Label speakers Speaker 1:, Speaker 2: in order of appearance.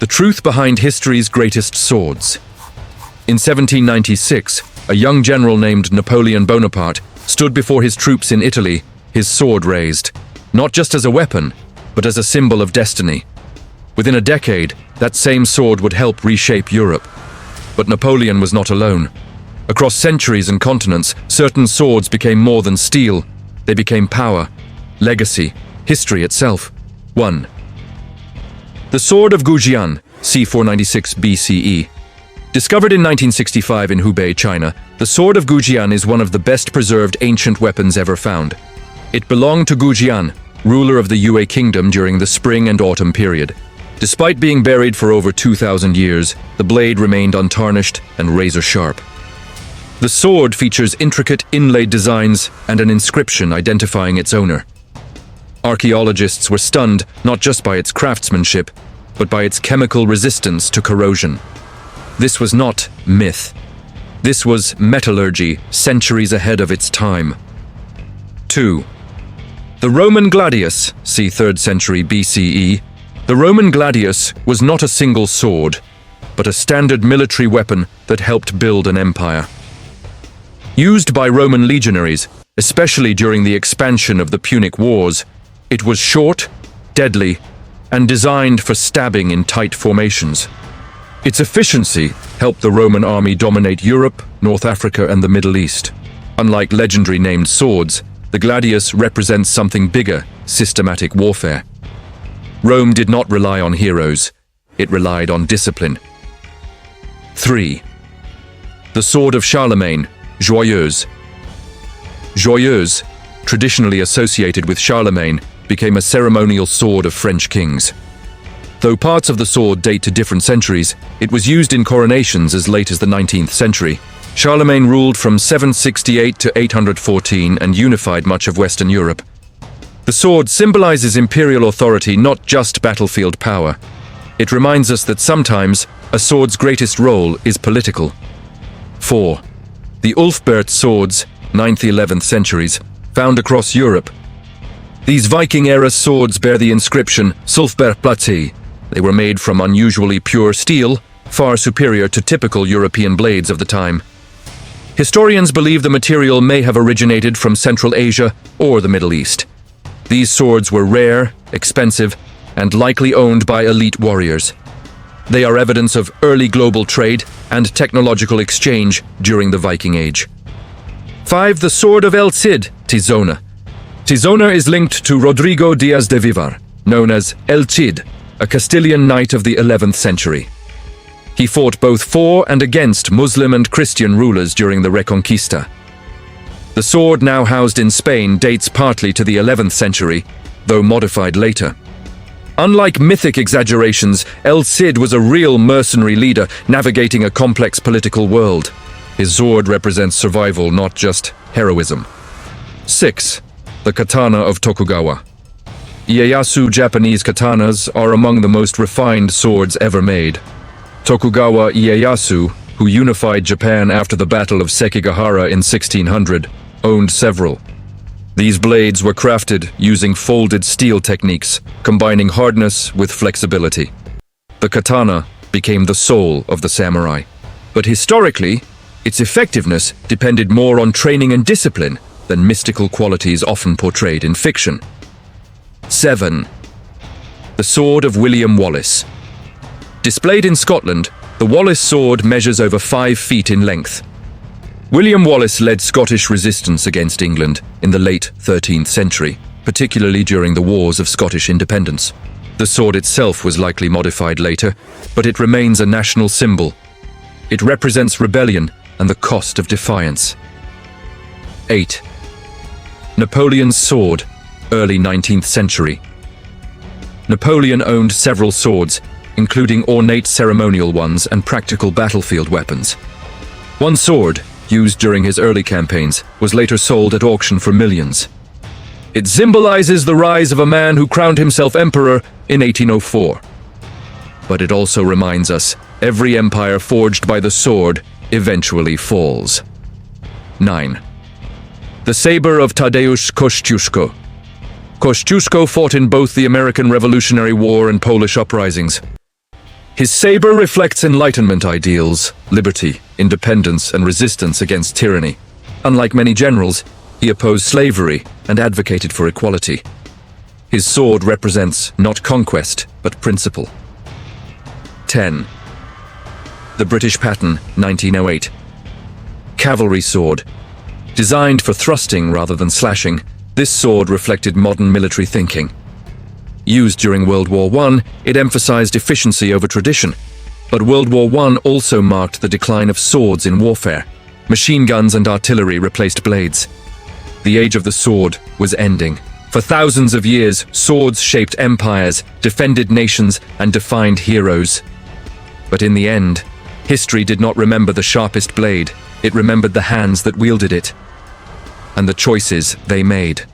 Speaker 1: The truth behind history's greatest swords. In 1796, a young general named Napoleon Bonaparte stood before his troops in Italy, his sword raised, not just as a weapon, but as a symbol of destiny. Within a decade, that same sword would help reshape Europe. But Napoleon was not alone. Across centuries and continents, certain swords became more than steel. They became power, legacy, history itself. 1. The Sword of Goujian, c. 496 BCE. Discovered in 1965 in Hubei, China, the Sword of Goujian is one of the best-preserved ancient weapons ever found. It belonged to Goujian, ruler of the Yue Kingdom during the spring and autumn period. Despite being buried for over 2,000 years, the blade remained untarnished and razor-sharp. The sword features intricate inlaid designs and an inscription identifying its owner. Archaeologists were stunned not just by its craftsmanship, but by its chemical resistance to corrosion. This was not myth. This was metallurgy, centuries ahead of its time. 2. The Roman gladius, c. 3rd century BCE. The Roman gladius was not a single sword, but a standard military weapon that helped build an empire. Used by Roman legionaries, especially during the expansion of the Punic Wars, it was short, deadly, and designed for stabbing in tight formations. Its efficiency helped the Roman army dominate Europe, North Africa, and the Middle East. Unlike legendary named swords, the gladius represents something bigger: systematic warfare. Rome did not rely on heroes, it relied on discipline. 3. The Sword of Charlemagne, Joyeuse. Joyeuse, traditionally associated with Charlemagne, became a ceremonial sword of French kings. Though parts of the sword date to different centuries, it was used in coronations as late as the 19th century. Charlemagne ruled from 768 to 814 and unified much of Western Europe. The sword symbolizes imperial authority, not just battlefield power. It reminds us that sometimes a sword's greatest role is political. 4. The Ulfbert swords, 9th–11th centuries, found across Europe. These Viking-era swords bear the inscription Sulfbergplati. They were made from unusually pure steel, far superior to typical European blades of the time. Historians believe the material may have originated from Central Asia or the Middle East. These swords were rare, expensive, and likely owned by elite warriors. They are evidence of early global trade and technological exchange during the Viking Age. 5. The Sword of El Cid, Tizona. Tizona is linked to Rodrigo Diaz de Vivar, known as El Cid, a Castilian knight of the 11th century. He fought both for and against Muslim and Christian rulers during the Reconquista. The sword, now housed in Spain, dates partly to the 11th century, though modified later. Unlike mythic exaggerations, El Cid was a real mercenary leader navigating a complex political world. His sword represents survival, not just heroism. 6. The Katana of Tokugawa. Ieyasu Japanese katanas are among the most refined swords ever made. Tokugawa Ieyasu, who unified Japan after the Battle of Sekigahara in 1600, owned several. These blades were crafted using folded steel techniques, combining hardness with flexibility. The katana became the soul of the samurai. But historically, its effectiveness depended more on training and discipline than mystical qualities often portrayed in fiction. 7. The Sword of William Wallace. Displayed in Scotland, the Wallace sword measures over 5 feet in length. William Wallace led Scottish resistance against England in the late 13th century, particularly during the Wars of Scottish Independence. The sword itself was likely modified later, but it remains a national symbol. It represents rebellion and the cost of defiance. 8. Napoleon's sword, early 19th century. Napoleon owned several swords, including ornate ceremonial ones and practical battlefield weapons. One sword, used during his early campaigns, was later sold at auction for millions. It symbolizes the rise of a man who crowned himself emperor in 1804. But it also reminds us, every empire forged by the sword eventually falls. 9. The Saber of Tadeusz Kościuszko. Kościuszko fought in both the American Revolutionary War and Polish uprisings. His saber reflects Enlightenment ideals, liberty, independence, and resistance against tyranny. Unlike many generals, he opposed slavery and advocated for equality. His sword represents not conquest, but principle. 10. The British Pattern, 1908. Cavalry sword. Designed for thrusting rather than slashing, this sword reflected modern military thinking. Used during World War I, it emphasized efficiency over tradition. But World War I also marked the decline of swords in warfare. Machine guns and artillery replaced blades. The age of the sword was ending. For thousands of years, swords shaped empires, defended nations, and defined heroes. But in the end, history did not remember the sharpest blade, it remembered the hands that wielded it, and the choices they made.